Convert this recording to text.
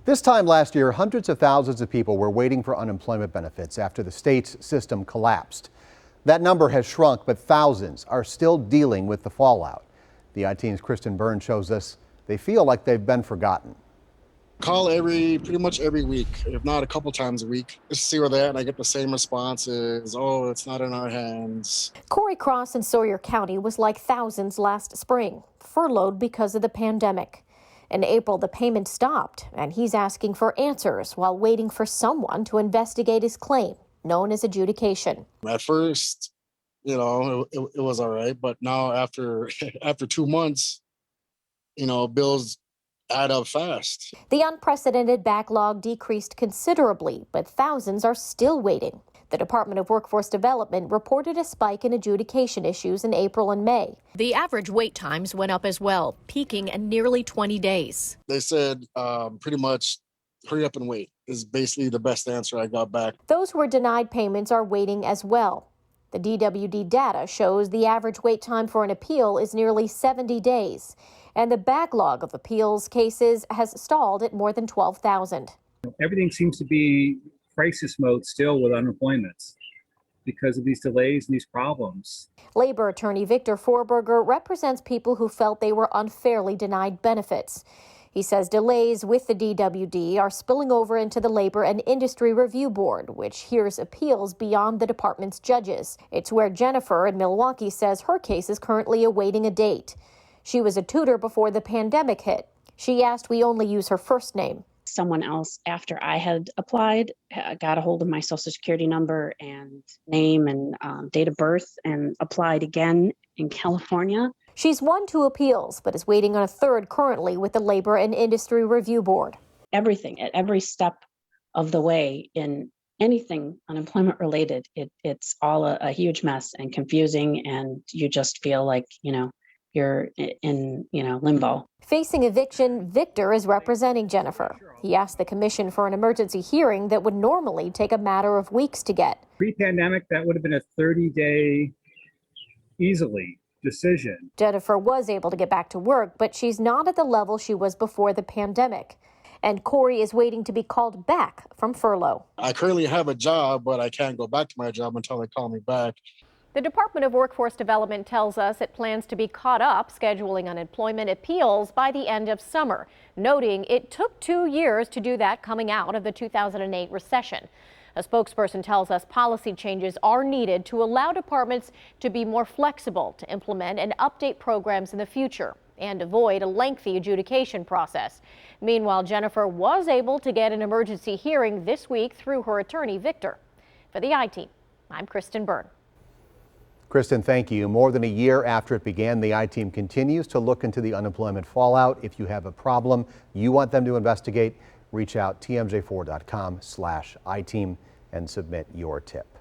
This time last year, hundreds of thousands of people were waiting for unemployment benefits after the state's system collapsed. That number has shrunk, but thousands are still dealing with the fallout. The I-Team's Kristen Byrne shows us they feel like they've been forgotten. Call pretty much every week, if not a couple times a week, just to see where they're at, and I get the same responses. Oh, it's not in our hands. Corey Cross in Sawyer County was like thousands last spring, furloughed because of the pandemic. In April, the payment stopped, and he's asking for answers while waiting for someone to investigate his claim, known as adjudication. At first, it was all right, but now after 2 months, bills add up fast. The unprecedented backlog decreased considerably, but thousands are still waiting. The Department of Workforce Development reported a spike in adjudication issues in April and May. The average wait times went up as well, peaking at nearly 20 days. They said pretty much hurry up and wait is basically the best answer I got back. Those who were denied payments are waiting as well. The DWD data shows the average wait time for an appeal is nearly 70 days, and the backlog of appeals cases has stalled at more than 12,000. Everything seems to be crisis mode still with unemployment because of these delays and these problems. Labor attorney Victor Forberger represents people who felt they were unfairly denied benefits. He says delays with the DWD are spilling over into the Labor and Industry Review Board, which hears appeals beyond the department's judges. It's where Jennifer in Milwaukee says her case is currently awaiting a date. She was a tutor before the pandemic hit. She asked we only use her first name. Someone else, after I had applied, got a hold of my social security number and name and date of birth and applied again in California. She's won 2 appeals, but is waiting on a third currently with the Labor and Industry Review Board. Everything, at every step of the way in anything unemployment related, it's all a huge mess and confusing, and you just feel like, you're in, limbo. Facing eviction, Victor is representing Jennifer. He asked the commission for an emergency hearing that would normally take a matter of weeks to get. Pre-pandemic, that would have been a 30-day easily decision. Jennifer was able to get back to work, but she's not at the level she was before the pandemic. And Corey is waiting to be called back from furlough. I currently have a job, but I can't go back to my job until they call me back. The Department of Workforce Development tells us it plans to be caught up scheduling unemployment appeals by the end of summer, noting it took 2 years to do that coming out of the 2008 recession. A spokesperson tells us policy changes are needed to allow departments to be more flexible to implement and update programs in the future and avoid a lengthy adjudication process. Meanwhile, Jennifer was able to get an emergency hearing this week through her attorney, Victor. For the I-Team, I'm Kristen Byrne. Kristen, thank you. More than a year after it began, the I-Team continues to look into the unemployment fallout. If you have a problem you want them to investigate, reach out tmj4.com/I-Team and submit your tip.